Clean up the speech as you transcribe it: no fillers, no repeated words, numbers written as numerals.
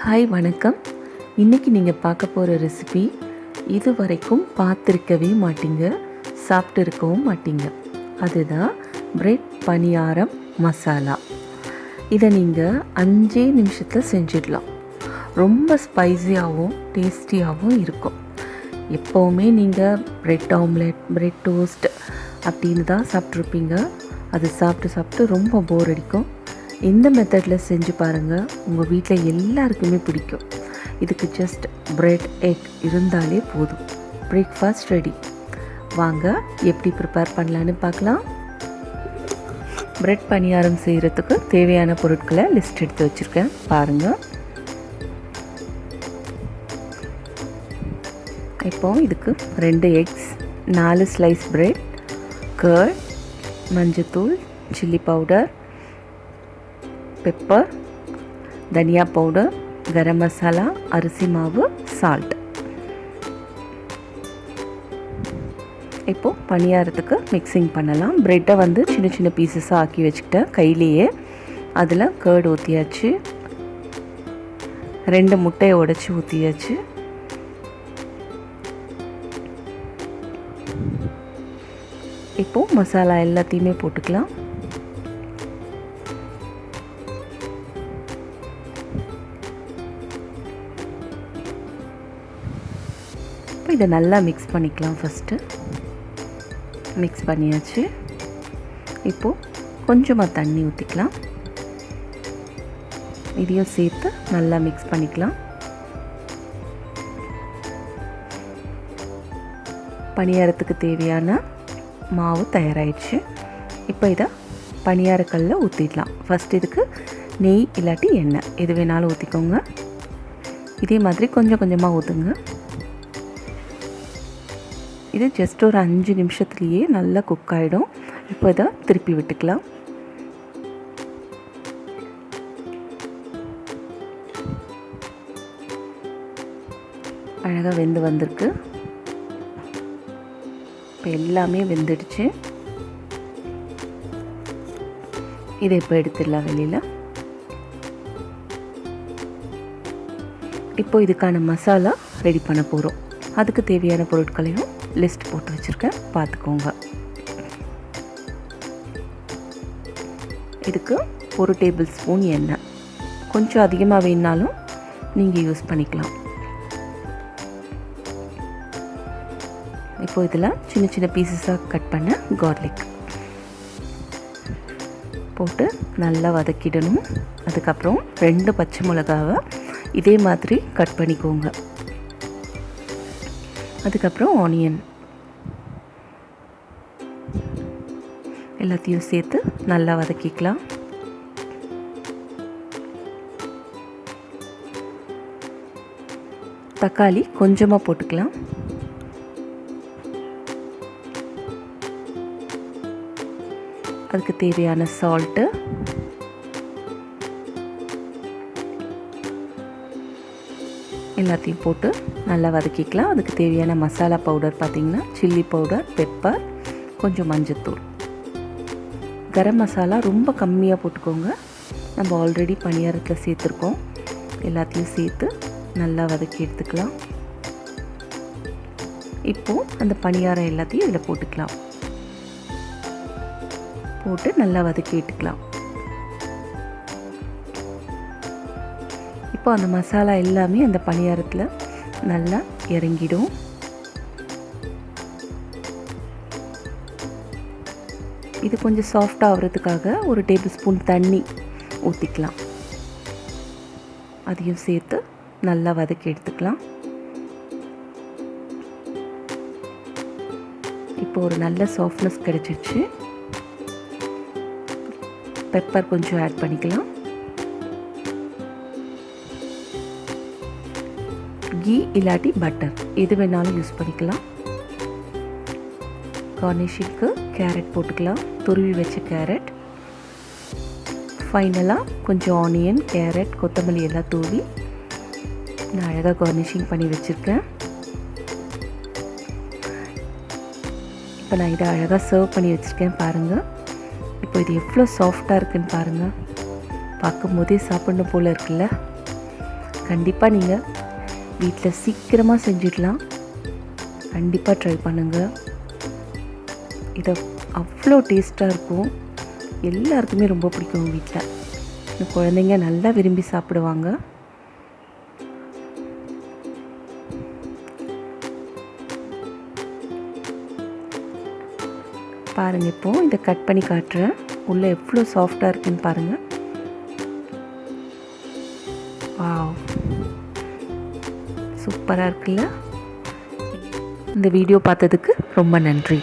Hi வணக்கம். இன்றைக்கி நீங்கள் பார்க்க போகிற ரெசிபி இது வரைக்கும் பார்த்துருக்கவே மாட்டீங்க, சாப்பிட்டு இருக்கவும் மாட்டீங்க. அதுதான் பிரெட் பணியாரம் மசாலா. இதை நீங்கள் 5 நிமிஷத்தில் செஞ்சிடலாம். ரொம்ப ஸ்பைஸியாகவும் டேஸ்டியாகவும் இருக்கும். எப்போவுமே நீங்கள் பிரெட் ஆம்லெட், பிரெட் டோஸ்ட் அப்படின்னு தான் சாப்பிட்ருப்பீங்க. அது சாப்பிட்டு ரொம்ப போர் அடிக்கும். இந்த மெத்தடில் செஞ்சு பாருங்கள், உங்கள் வீட்டில் எல்லாருக்குமே பிடிக்கும். இதுக்கு ஜஸ்ட் பிரெட் எக் இருந்தாலே போதும். Breakfast ready. வாங்க எப்படி ப்ரிப்பேர் பண்ணலான்னு பார்க்கலாம். பிரெட் பணியாரம் செய்கிறதுக்கு தேவையான பொருட்களை லிஸ்ட் எடுத்து வச்சுருக்கேன், பாருங்கள். இப்போது இதுக்கு 2 எக்ஸ், 4 ஸ்லைஸ் பிரெட், கர்ட், மஞ்சத்தூள், சில்லி பவுடர், பெப்பர், தனியா பவுடர், கரம் மசாலா, அரிசி மாவு, சால்ட். இப்போது பணியாரத்துக்கு மிக்சிங் பண்ணலாம். ப்ரெட்டை சின்ன சின்ன பீசஸாக ஆக்கி வச்சுக்கிட்டேன் கையிலேயே. அதில் கர்ட் ஊற்றியாச்சு, 2 முட்டையை உடைச்சி ஊற்றியாச்சு. இப்போது மசாலா எல்லாத்தையுமே போட்டுக்கலாம். இப்போ இதை நல்லா மிக்ஸ் பண்ணிக்கலாம். ஃபஸ்ட்டு மிக்ஸ் பண்ணியாச்சு. இப்போது கொஞ்சமாக தண்ணி ஊற்றிக்கலாம். இதையும் சேர்த்து நல்லா மிக்ஸ் பண்ணிக்கலாம். பணியாரத்துக்கு தேவையான மாவு தயாராகிடுச்சு. இப்போ இதை பணியாரக்கல்லில் ஊற்றிடலாம். ஃபஸ்ட் இதுக்கு நெய் இல்லாட்டி எண்ணெய் எது வேணாலும் ஊற்றிக்கோங்க. இதே மாதிரி கொஞ்சம் கொஞ்சமாக ஊற்றுங்க. இது ஜஸ்ட் ஒரு 5 நிமிஷத்துலேயே நல்லா குக் ஆகிடும். இப்போ இதை திருப்பி விட்டுக்கலாம். அழகாக வெந்து வந்திருக்கு. இப்போ எல்லாமே வெந்துடுச்சு. இதை இப்போ எடுத்துடலாம் வெளியில். இப்போ இதுக்கான மசாலா ரெடி பண்ண போகிறோம். அதுக்கு தேவையான பொருட்களையும் லிஸ்ட் போட்டு வச்சுருக்கேன், பார்த்துக்கோங்க. இதுக்கு 1 டேபிள் ஸ்பூன் எண்ணெய், கொஞ்சம் அதிகமாக வேணுனாலும் நீங்கள் யூஸ் பண்ணிக்கலாம். இப்போ இதில் சின்ன சின்ன பீசஸாக கட் பண்ண கார்லிக் போட்டு நல்லா வதக்கிடணும். அதுக்கப்புறம் 2 பச்சை மிளகாவை இதே மாதிரி கட் பண்ணிக்கோங்க. அதுக்கப்புறம் ஆனியன் எல்லாத்தையும் சேர்த்து நல்லா வதக்கிக்கலாம். தக்காளி கொஞ்சமாக போட்டுக்கலாம். அதுக்கு தேவையான சால்ட்டு, எல்லாத்தையும் போட்டு நல்லா வதக்கிக்கலாம். அதுக்கு தேவையான மசாலா பவுடர் பார்த்திங்கன்னா சில்லி பவுடர், பெப்பர், கொஞ்சம் மஞ்சத்தூள், கரம் மசாலா ரொம்ப கம்மியாக போட்டுக்கோங்க. நம்ம ஆல்ரெடி பணியாரத்தில் சேர்த்துருக்கோம். எல்லாத்தையும் சேர்த்து நல்லா வதக்கி எடுத்துக்கலாம். இப்போது அந்த பணியாரம் எல்லாத்தையும் இதில் போட்டுக்கலாம். போட்டு நல்லா வதக்கி விட்டுக்கலாம். இப்போ அந்த மசாலா எல்லாமே அந்த பணியாரத்தில் நல்லா இறங்கிடும். இது கொஞ்சம் சாஃப்டாக ஆகிறதுக்காக 1 டேபிள் ஸ்பூன் தண்ணி ஊற்றிக்கலாம். அதையும் சேர்த்து நல்லா வதக்கி எடுத்துக்கலாம். இப்போ ஒரு நல்ல சாஃப்ட்னஸ் கிடைச்சிருச்சு. பெப்பர் கொஞ்சம் ஆட் பண்ணிக்கலாம். கீ இல்லாட்டி பட்டர் எது வேணாலும் யூஸ் பண்ணிக்கலாம். கார்னிஷிங்க்கு கேரட் போட்டுக்கலாம், துருவி வச்ச கேரட். ஃபைனலாக கொஞ்சம் ஆனியன், கேரட், கொத்தமல்லி எல்லாம் தூவி நான் அழகாக கார்னிஷிங் பண்ணி வச்சுருக்கேன். இப்போ நான் இதை அழகாக சர்வ் பண்ணி வச்சுருக்கேன், பாருங்கள். இப்போ இது எவ்வளோ சாஃப்டாக இருக்குன்னு பாருங்கள். பார்க்கும் போதே சாப்பிடணும் போல் இருக்குல்ல. கண்டிப்பாக நீங்கள் வீட்டில் சீக்கிரமாக செஞ்சிடலாம். கண்டிப்பாக ட்ரை பண்ணுங்கள். இதை அவ்வளோ டேஸ்ட்டாக இருக்கும். எல்லாருக்குமே ரொம்ப பிடிக்கும். வீட்டில் இந்த குழந்தைங்க நல்லா விரும்பி சாப்பிடுவாங்க. பாருங்கள், இப்போது இதை கட் பண்ணி காட்டுறேன். உள்ளே எவ்வளோ சாஃப்டாக இருக்குன்னு பாருங்கள். வாவ், சூப்பராக இருக்குல்ல. இந்த வீடியோ பார்த்ததுக்கு ரொம்ப நன்றி.